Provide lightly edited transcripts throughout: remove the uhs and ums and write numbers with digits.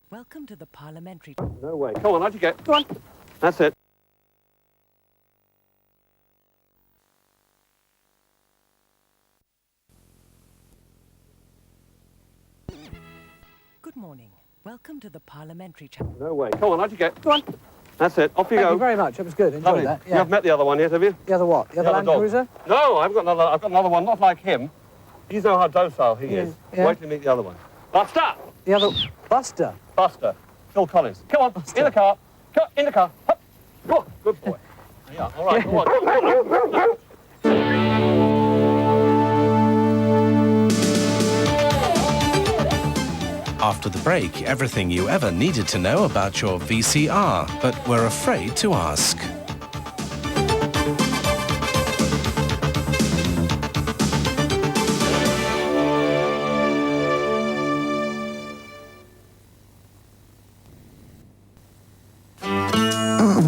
Welcome to the parliamentary... No way. Come on, out you go. Come on. That's it. Good morning. Welcome to the parliamentary... No way. Come on, out you go. Come on. That's it. Off you go. Thank you very much. It was good. Enjoyed Lovely. that. Yeah. You haven't met the other one yet, have you? The other what? The other Land dog. Cruiser? No, I've got another one, not like him. You know how docile he is. Yeah. Wait till you meet the other one. Buster! The other... Buster? Buster. Phil Collins. Come on, Buster. in the car. Come in the car. Hup. Go. Good boy. Yeah, all right, go on. After the break, everything you ever needed to know about your VCR, but were afraid to ask.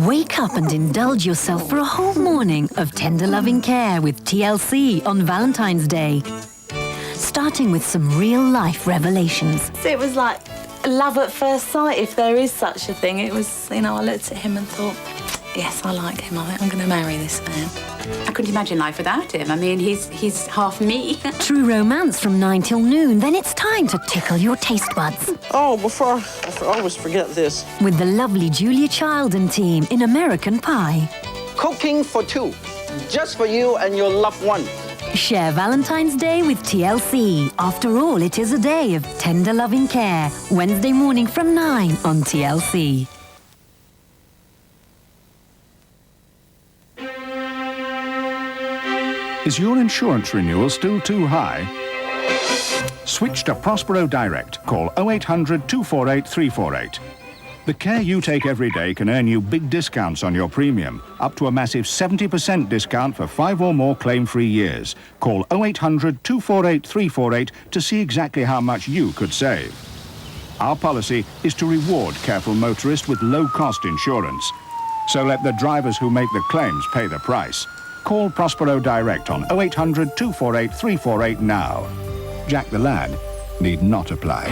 Wake up and indulge yourself for a whole morning of tender loving care with TLC on Valentine's Day. Starting with some real-life revelations. It was like love at first sight, if there is such a thing. It was, you know, I looked at him and thought, yes, I like him. I'm going to marry this man. I couldn't imagine life without him. I mean, he's half me. True romance from 9 till noon. Then it's time to tickle your taste buds. Oh, before I always forget this. With the lovely Julia Child and team in American Pie. Cooking for two, just for you and your loved one. Share Valentine's Day with TLC. After all, it is a day of tender loving care. Wednesday morning from 9 on TLC. Is your insurance renewal still too high? Switch to Prospero Direct. Call 0800 248 348. The care you take every day can earn you big discounts on your premium, up to a massive 70% discount for 5 or more claim-free years. Call 0800 248 348 to see exactly how much you could save. Our policy is to reward careful motorists with low-cost insurance. So let the drivers who make the claims pay the price. Call Prospero Direct on 0800 248 348 now. Jack the Lad need not apply.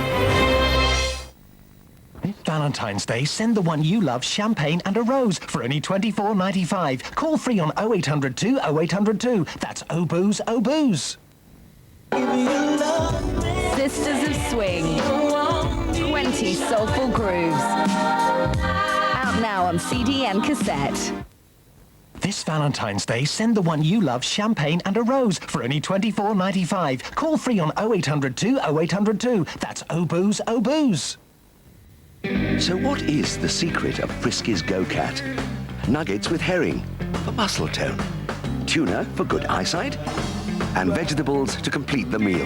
Valentine's Day, send the one you love champagne and a rose for only $24.95. Call free on 0800 0802. That's Oh Booze, Oh Booze. Sisters of Swing. 20 soulful grooves. Out now on CD and cassette. This Valentine's Day, send the one you love champagne and a rose for only $24.95. Call free on 0800 0802. That's Oh Booze, Oh Booze. So what is the secret of Friskies Go-Cat? Nuggets with herring for muscle tone, tuna for good eyesight, and vegetables to complete the meal.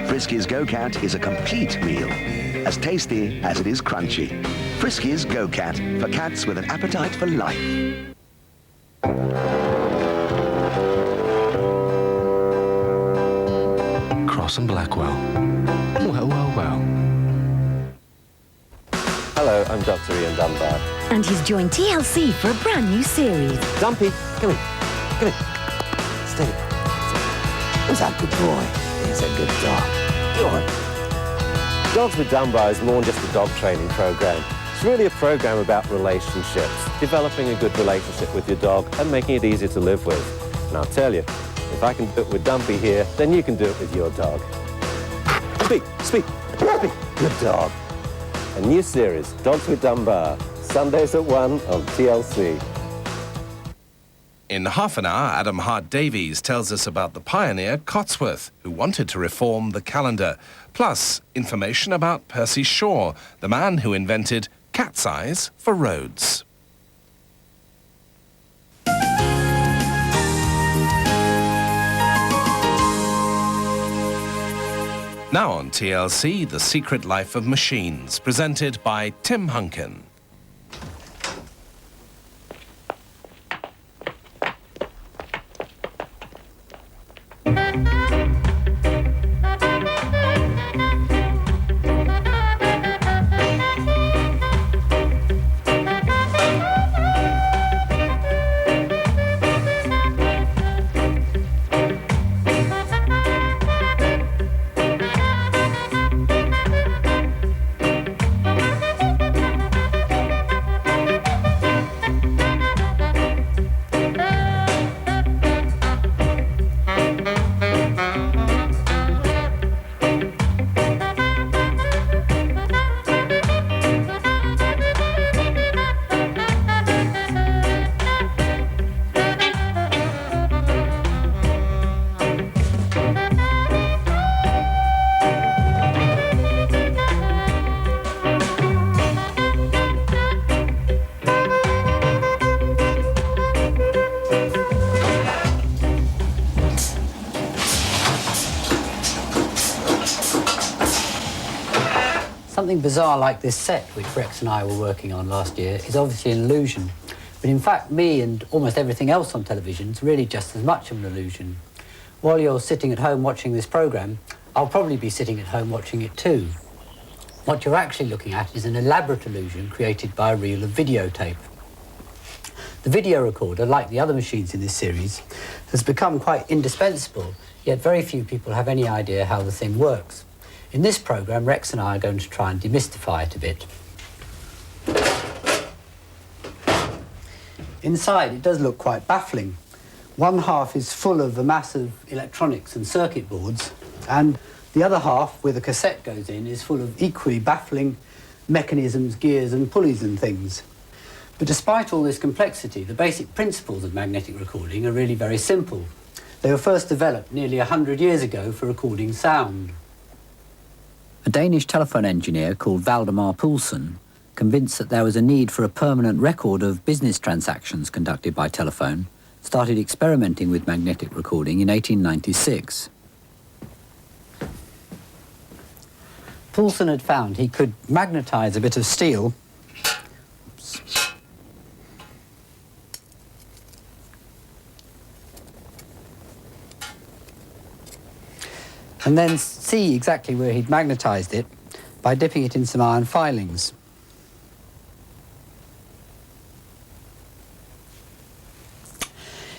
Friskies Go-Cat is a complete meal, as tasty as it is crunchy. Friskies Go-Cat, for cats with an appetite for life. Cross and Blackwell. Well, well, well. Hello, I'm Dr. Ian Dunbar. And he's joined TLC for a brand new series. Dumpy, come here. Come here. Steady. Who's that good boy? He's a good dog. Go on. Dogs with Dunbar is more than just a dog training program. It's really a program about relationships, developing a good relationship with your dog and making it easy to live with. And I'll tell you, if I can do it with Dumpy here, then you can do it with your dog. Speak, speak, speak. Good dog. A new series, Dogs with Dunbar, Sundays at 1 on TLC. In half an hour, Adam Hart-Davies tells us about the pioneer Cotsworth, who wanted to reform the calendar. Plus, information about Percy Shaw, the man who invented cat's eyes for roads. Now on TLC, The Secret Life of Machines, presented by Tim Hunkin. Something bizarre like this set, which Rex and I were working on last year, is obviously an illusion. But in fact, me and almost everything else on television is really just as much of an illusion. While you're sitting at home watching this programme, I'll probably be sitting at home watching it too. What you're actually looking at is an elaborate illusion created by a reel of videotape. The video recorder, like the other machines in this series, has become quite indispensable, yet very few people have any idea how the thing works. In this programme, Rex and I are going to try and demystify it a bit. Inside, it does look quite baffling. One half is full of a mass of electronics and circuit boards, and the other half, where the cassette goes in, is full of equally baffling mechanisms, gears and pulleys and things. But despite all this complexity, the basic principles of magnetic recording are really very simple. They were first developed nearly 100 years ago for recording sound. A Danish telephone engineer called Valdemar Poulsen, convinced that there was a need for a permanent record of business transactions conducted by telephone, started experimenting with magnetic recording in 1896. Poulsen had found he could magnetise a bit of steel and then see exactly where he'd magnetised it by dipping it in some iron filings.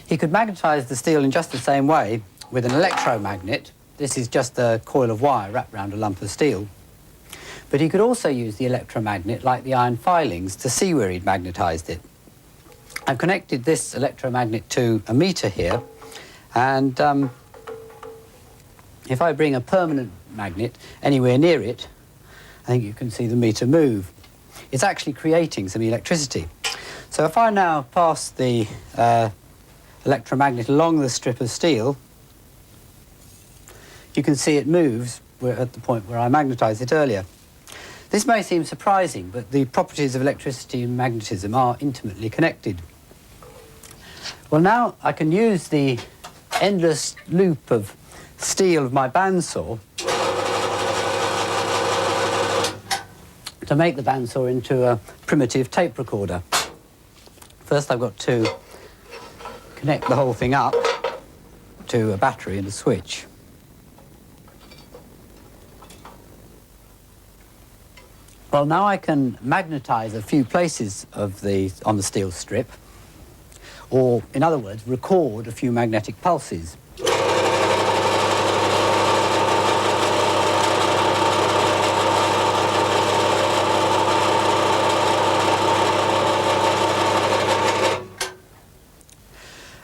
He could magnetise the steel in just the same way with an electromagnet. This is just a coil of wire wrapped around a lump of steel. But he could also use the electromagnet, like the iron filings, to see where he'd magnetised it. I've connected this electromagnet to a meter here, and if I bring a permanent magnet anywhere near it, I think you can see the meter move. It's actually creating some electricity. So if I now pass the electromagnet along the strip of steel, you can see it moves at the point where I magnetised it earlier. This may seem surprising, but the properties of electricity and magnetism are intimately connected. Well, now I can use the endless loop of steel of my bandsaw to make the bandsaw into a primitive tape recorder. First, I've got to connect the whole thing up to a battery and a switch. Well, now I can magnetise a few places on the steel strip, or, in other words, record a few magnetic pulses.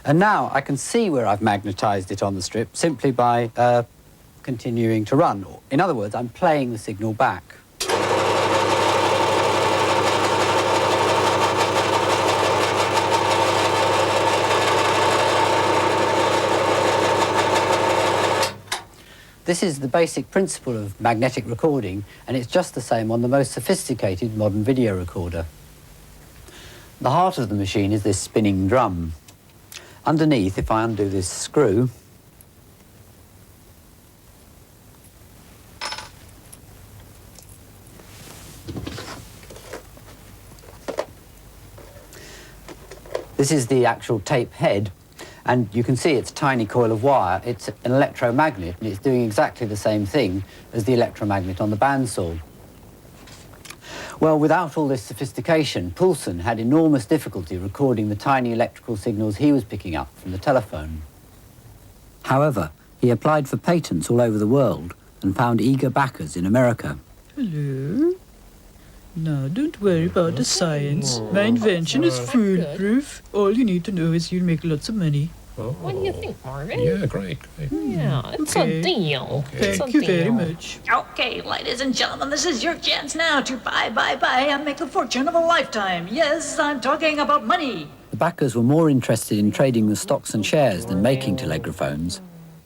And now I can see where I've magnetised it on the strip simply by continuing to run. In other words, I'm playing the signal back. This is the basic principle of magnetic recording, and it's just the same on the most sophisticated modern video recorder. The heart of the machine is this spinning drum. Underneath, if I undo this screw, this is the actual tape head, and you can see it's a tiny coil of wire. It's an electromagnet, and it's doing exactly the same thing as the electromagnet on the bandsaw. Well, without all this sophistication, Poulsen had enormous difficulty recording the tiny electrical signals he was picking up from the telephone. However, he applied for patents all over the world and found eager backers in America. Hello? No, don't worry about the science. My invention is foolproof. All you need to know is you'll make lots of money. What do you think, Marvin? Yeah, great. Yeah, it's a deal. Thank you very much. Okay, ladies and gentlemen, this is your chance now to buy and make the fortune of a lifetime. Yes, I'm talking about money. The backers were more interested in trading the stocks and shares than making telegraphones.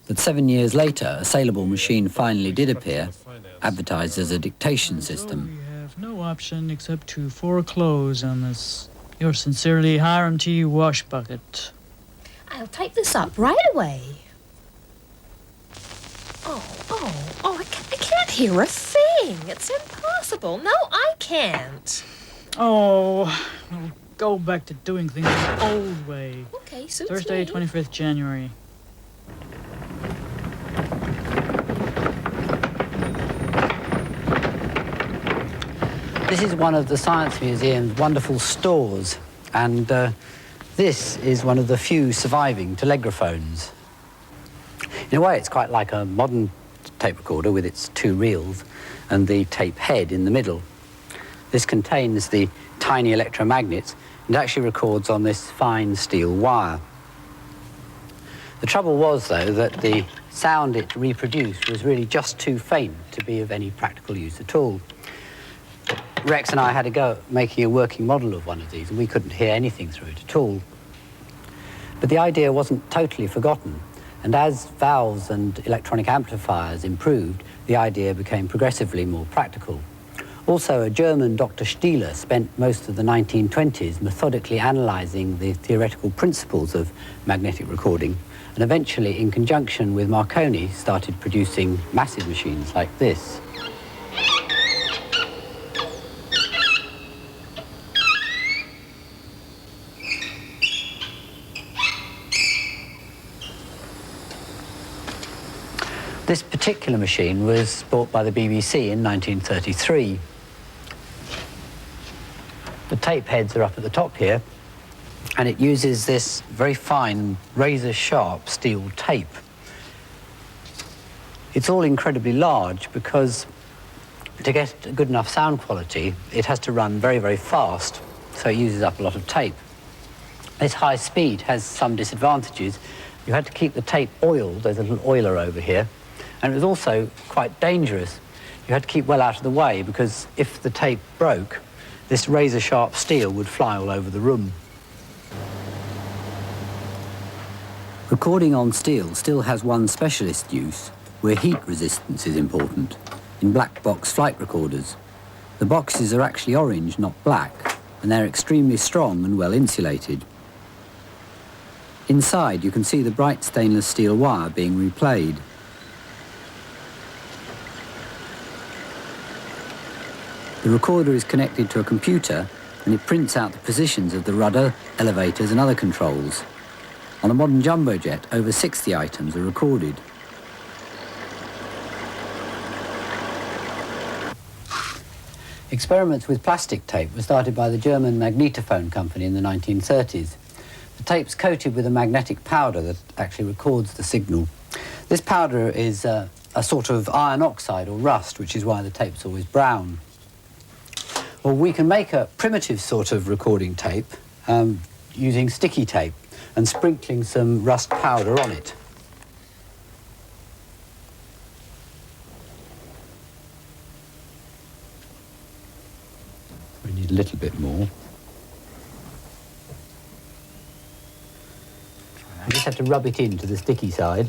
But 7 years later, a saleable machine finally did appear, advertised as a dictation system. We have no option except to foreclose on this. Your sincerely, Hiram T. Washbucket. I'll type this up right away. I can't hear a thing. It's impossible. impossible. No, I can't. Oh, I'll go back to doing things the old way. Okay, suits Thursday, me. 25th January. This is one of the Science Museum's wonderful stores, and this is one of the few surviving telegraphones. In a way, it's quite like a modern tape recorder with its two reels and the tape head in the middle. This contains the tiny electromagnets and actually records on this fine steel wire. The trouble was, though, that the sound it reproduced was really just too faint to be of any practical use at all. Rex and I had a go at making a working model of one of these, and we couldn't hear anything through it at all. But the idea wasn't totally forgotten, and as valves and electronic amplifiers improved, the idea became progressively more practical. Also, a German Dr. Stieler spent most of the 1920s methodically analysing the theoretical principles of magnetic recording, and eventually, in conjunction with Marconi, started producing massive machines like this. This particular machine was bought by the BBC in 1933. The tape heads are up at the top here, and it uses this very fine, razor-sharp steel tape. It's all incredibly large because to get a good enough sound quality, it has to run very, very fast, so it uses up a lot of tape. This high speed has some disadvantages. You had to keep the tape oiled. There's a little oiler over here. And it was also quite dangerous. You had to keep well out of the way because if the tape broke, this razor-sharp steel would fly all over the room. Recording on steel still has one specialist use, where heat resistance is important, in black box flight recorders. The boxes are actually orange, not black, and they're extremely strong and well insulated. Inside, you can see the bright stainless steel wire being replayed. The recorder is connected to a computer, and it prints out the positions of the rudder, elevators and other controls. On a modern jumbo jet, over 60 items are recorded. Experiments with plastic tape were started by the German magnetophone company in the 1930s. The tape's coated with a magnetic powder that actually records the signal. This powder is a sort of iron oxide or rust, which is why the tape's always brown. Well, we can make a primitive sort of recording tape using sticky tape and sprinkling some rust powder on it. We need a little bit more. You just have to rub it into the sticky side.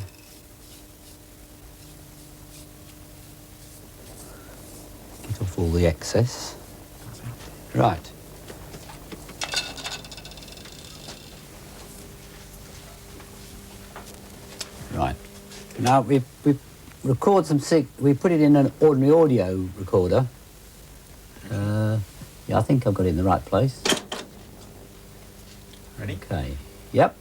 Get off all the excess. Right. Right. Now we record some we put it in an ordinary audio recorder. Yeah, I think I've got it in the right place. Ready? Okay. Yep.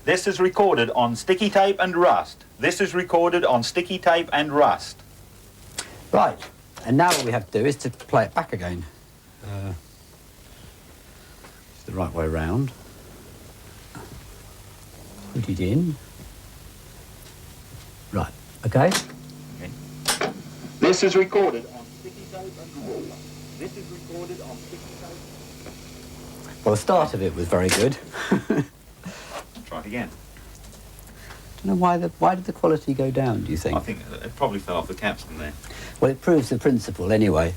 This is recorded on sticky tape and rust. This is recorded on sticky tape and rust. Right. And now what we have to do is to play it back again. It's the right way round. Put it in. Right. Okay. This is recorded on sticky tape and rust. This is recorded on sticky tape. Well, the start of it was very good. Try it again. I don't know why did the quality go down, do you think? I think it probably fell off the capstan there. Well, it proves the principle anyway.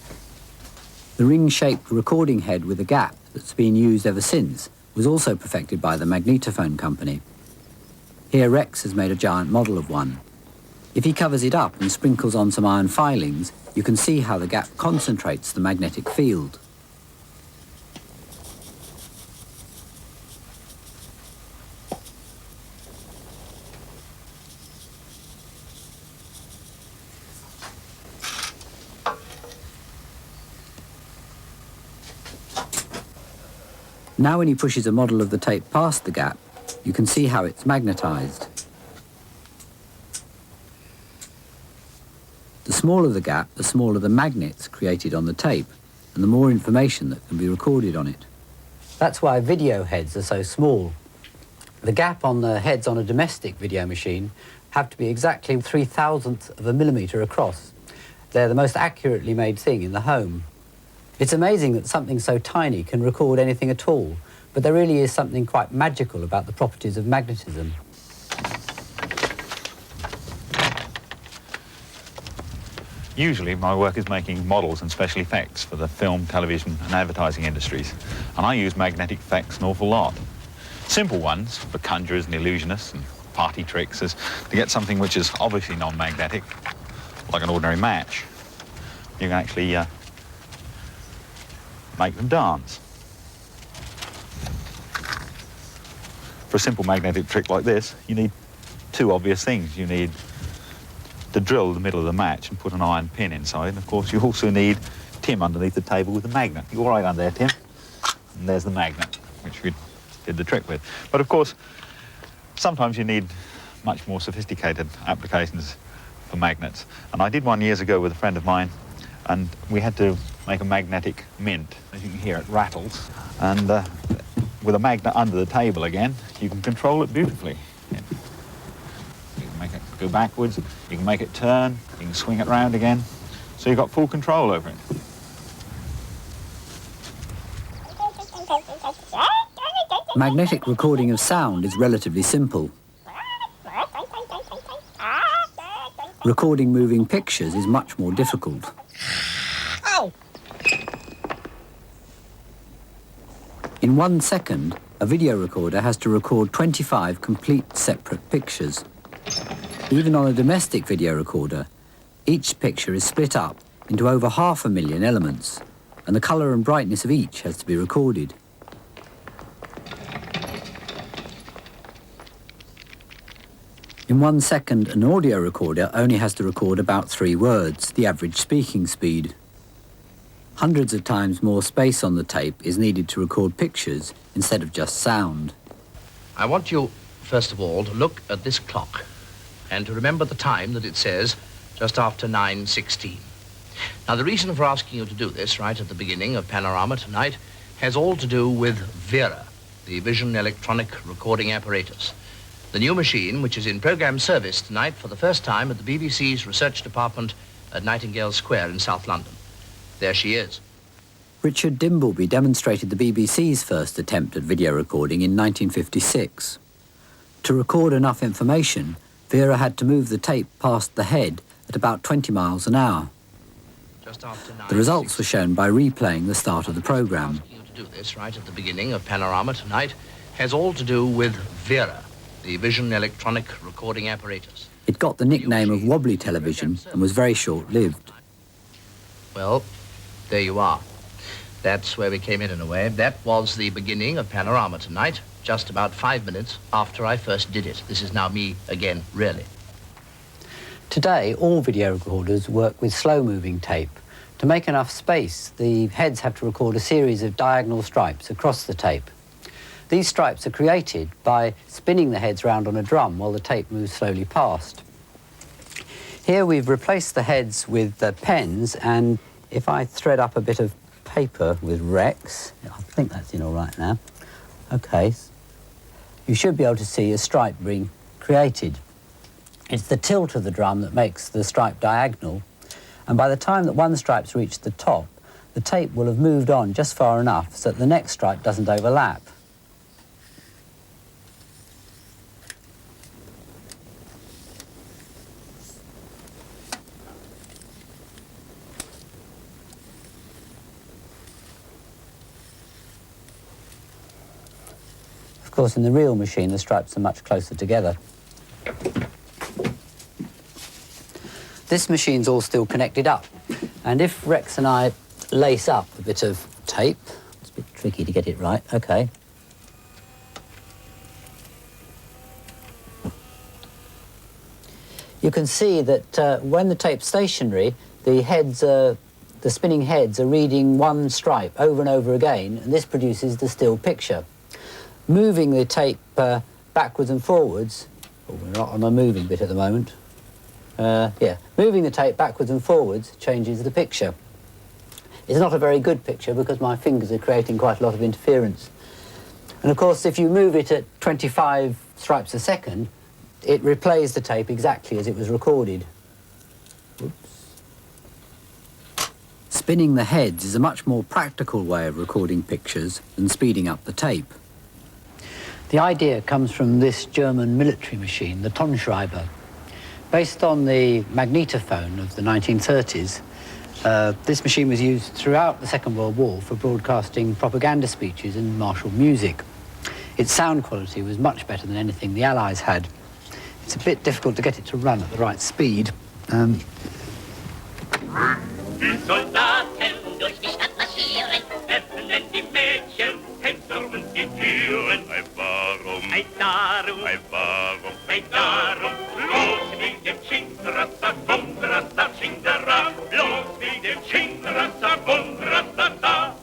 The ring-shaped recording head with a gap that's been used ever since was also perfected by the magnetophone company. Here Rex has made a giant model of one. If he covers it up and sprinkles on some iron filings, you can see how the gap concentrates the magnetic field. Now when he pushes a model of the tape past the gap, you can see how it's magnetised. The smaller the gap, the smaller the magnets created on the tape, and the more information that can be recorded on it. That's why video heads are so small. The gap on the heads on a domestic video machine have to be exactly 0.003 of a millimetre across. They're the most accurately made thing in the home. It's amazing that something so tiny can record anything at all, but there really is something quite magical about the properties of magnetism. Usually my work is making models and special effects for the film, television and advertising industries, and I use magnetic effects an awful lot. Simple ones for conjurers and illusionists and party tricks is to get something which is obviously non-magnetic, like an ordinary match. You can actually make them dance. For a simple magnetic trick like this, you need two obvious things. You need to drill the middle of the match and put an iron pin inside. And of course, you also need Tim underneath the table with the magnet. You're all right under there, Tim. And there's the magnet, which we did the trick with. But of course, sometimes you need much more sophisticated applications for magnets. And I did one years ago with a friend of mine, and we had to make a magnetic mint. As you can hear, it rattles. And with a magnet under the table again, you can control it beautifully. You can make it go backwards, you can make it turn, you can swing it round again. So you've got full control over it. Magnetic recording of sound is relatively simple. Recording moving pictures is much more difficult. In 1 second, a video recorder has to record 25 complete separate pictures. Even on a domestic video recorder, each picture is split up into over 500,000 elements, and the colour and brightness of each has to be recorded. In 1 second, an audio recorder only has to record about 3 words, the average speaking speed. Hundreds of times more space on the tape is needed to record pictures instead of just sound. I want you, first of all, to look at this clock and to remember the time that it says just after 9:16. Now, the reason for asking you to do this right at the beginning of Panorama tonight has all to do with Vera, the Vision Electronic Recording Apparatus, the new machine which is in programme service tonight for the first time at the BBC's research department at Nightingale Square in South London. There she is. Richard Dimbleby demonstrated the BBC's first attempt at video recording in 1956. To record enough information, Vera had to move the tape past the head at about 20 miles an hour. The results were shown by replaying the start of the programme. Asking you to do this right at the beginning of Panorama tonight has all to do with Vera, the Vision Electronic Recording Apparatus. It got the nickname of wobbly television and was very short-lived. Well, there you are. That's where we came in a way. That was the beginning of Panorama tonight, just about 5 minutes after I first did it. This is now me again, really. Today, all video recorders work with slow-moving tape. To make enough space, the heads have to record a series of diagonal stripes across the tape. These stripes are created by spinning the heads round on a drum while the tape moves slowly past. Here we've replaced the heads with pens, and if I thread up a bit of paper with Rex, I think that's in all right now. Okay, you should be able to see a stripe being created. It's the tilt of the drum that makes the stripe diagonal, and by the time that one stripe's reached the top, the tape will have moved on just far enough so that the next stripe doesn't overlap. Of course, in the real machine, the stripes are much closer together. This machine's all still connected up, and if Rex and I lace up a bit of tape, it's a bit tricky to get it right, okay. You can see that when the tape's stationary, the heads are the spinning heads are reading one stripe over and over again, and this produces the still picture. Moving the tape backwards and forwards, we're not on the moving bit at the moment. Moving the tape backwards and forwards changes the picture. It's not a very good picture because my fingers are creating quite a lot of interference. And of course, if you move it at 25 stripes a second, it replays the tape exactly as it was recorded. Oops. Spinning the heads is a much more practical way of recording pictures than speeding up the tape. The idea comes from this German military machine, the Tonschreiber. Based on the magnetophone of the 1930s, this machine was used throughout the Second World War for broadcasting propaganda speeches and martial music. Its sound quality was much better than anything the Allies had. It's a bit difficult to get it to run at the right speed. Die Soldaten durch die Stadt marschieren, öffnen die Mädchen Fenster und die Türen. Ei warum, ei darum, ei warum, ei darum, los mit dem Chindrassa, Bundrassa, Chindara, los mit dem Chindrassa, Bundrassa, da.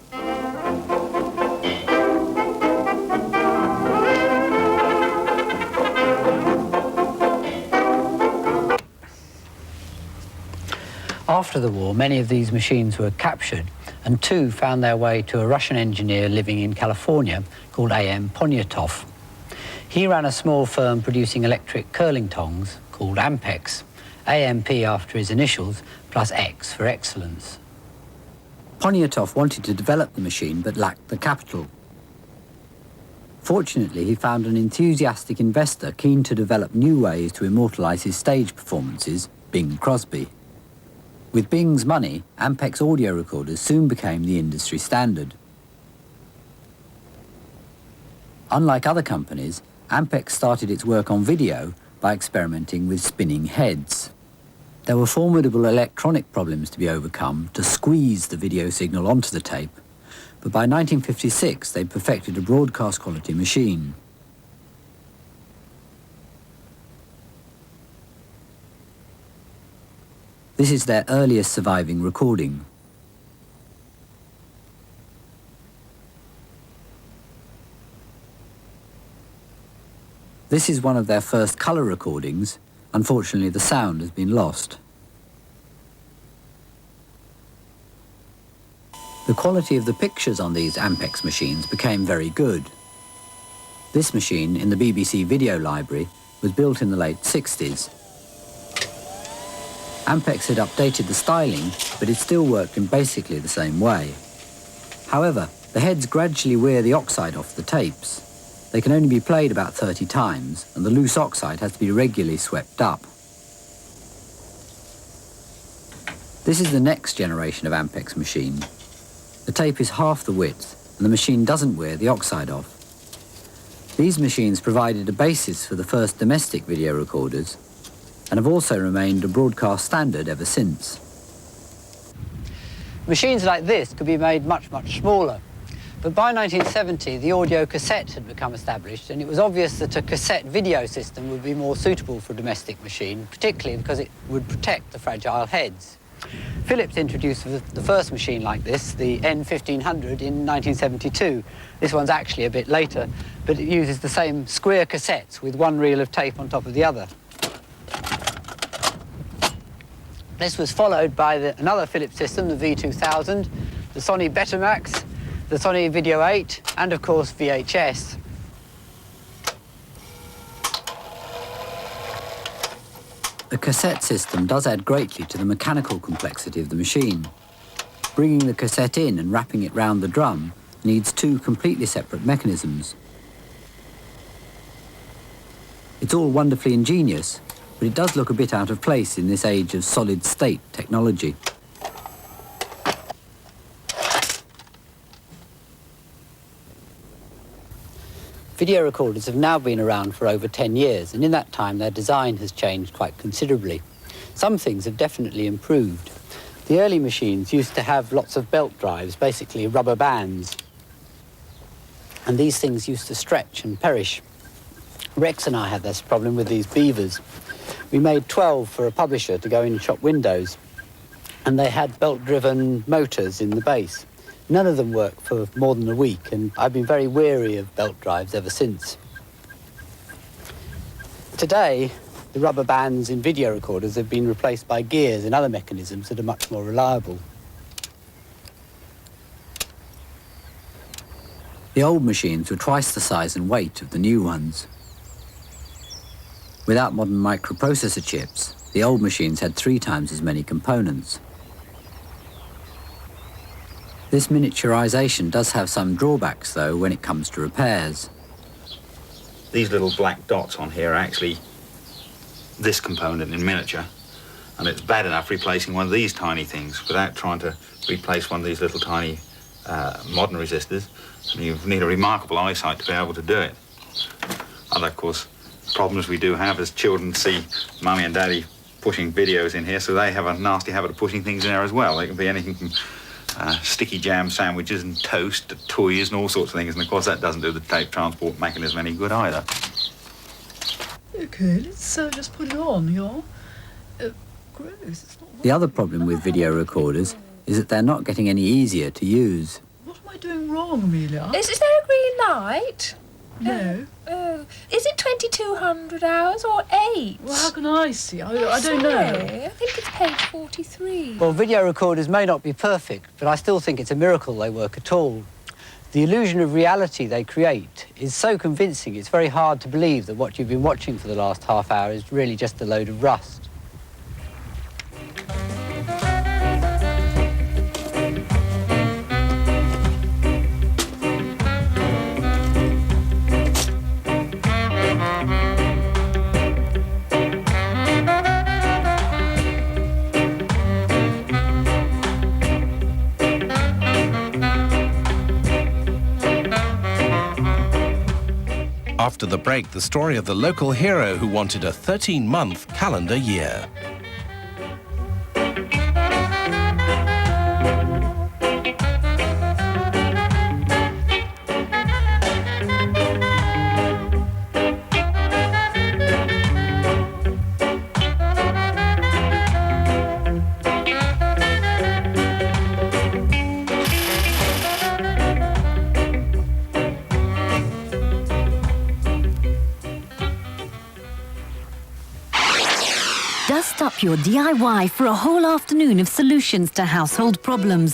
After the war, many of these machines were captured, and two found their way to a Russian engineer living in California called A.M. Ponyatov. He ran a small firm producing electric curling tongs called Ampex, AMP after his initials, plus X for excellence. Ponyatov wanted to develop the machine but lacked the capital. Fortunately, he found an enthusiastic investor keen to develop new ways to immortalise his stage performances, Bing Crosby. With Bing's money, Ampex audio recorders soon became the industry standard. Unlike other companies, Ampex started its work on video by experimenting with spinning heads. There were formidable electronic problems to be overcome to squeeze the video signal onto the tape, but by 1956 they perfected a broadcast quality machine. This is their earliest surviving recording. This is one of their first colour recordings. Unfortunately, the sound has been lost. The quality of the pictures on these Ampex machines became very good. This machine in the BBC video library was built in the late 60s. Ampex had updated the styling, but it still worked in basically the same way. However, the heads gradually wear the oxide off the tapes. They can only be played about 30 times, and the loose oxide has to be regularly swept up. This is the next generation of Ampex machine. The tape is half the width, and the machine doesn't wear the oxide off. These machines provided a basis for the first domestic video recorders, and have also remained a broadcast standard ever since. Machines like this could be made much, much smaller. But by 1970, the audio cassette had become established, and it was obvious that a cassette video system would be more suitable for a domestic machine, particularly because it would protect the fragile heads. Philips introduced the first machine like this, the N1500, in 1972. This one's actually a bit later, but it uses the same square cassettes with one reel of tape on top of the other. This was followed by another Philips system, the V2000, the Sony Betamax, the Sony Video 8, and of course VHS. The cassette system does add greatly to the mechanical complexity of the machine. Bringing the cassette in and wrapping it round the drum needs two completely separate mechanisms. It's all wonderfully ingenious, but it does look a bit out of place in this age of solid-state technology. Video recorders have now been around for over 10 years, and in that time their design has changed quite considerably. Some things have definitely improved. The early machines used to have lots of belt drives, basically rubber bands, and these things used to stretch and perish. Rex and I had this problem with these beavers. We made 12 for a publisher to go in shop windows. and they had belt-driven motors in the base. None of them worked for more than a week, and I've been very weary of belt drives ever since. Today, the rubber bands in video recorders have been replaced by gears and other mechanisms that are much more reliable. The old machines were twice the size and weight of the new ones. Without modern microprocessor chips, the old machines had 3 times as many components. This miniaturization does have some drawbacks, though, when it comes to repairs. These little black dots on here are actually this component in miniature, and it's bad enough replacing one of these tiny things without trying to replace one of these little tiny modern resistors. And you need a remarkable eyesight to be able to do it. Other, of course, problems we do have is children see mummy and daddy pushing videos in here, so they have a nasty habit of pushing things in there as well. They can be anything from sticky jam sandwiches and toast to toys and all sorts of things, and of course that doesn't do the tape transport mechanism any good either. Okay, let's just put it on, yeah? Gross, it's not... The other problem with video recorders is that they're not getting any easier to use. What am I doing wrong, Amelia? Is there a green light? No. Is it 2200 hours or 8? Well, how can I see? I don't know. I think it's page 43. Well, video recorders may not be perfect, but I still think it's a miracle they work at all. The illusion of reality they create is so convincing, it's very hard to believe that what you've been watching for the last half hour is really just a load of rust. After the break, the story of the local hero who wanted a 13-month calendar year. Dust up your DIY for a whole afternoon of solutions to household problems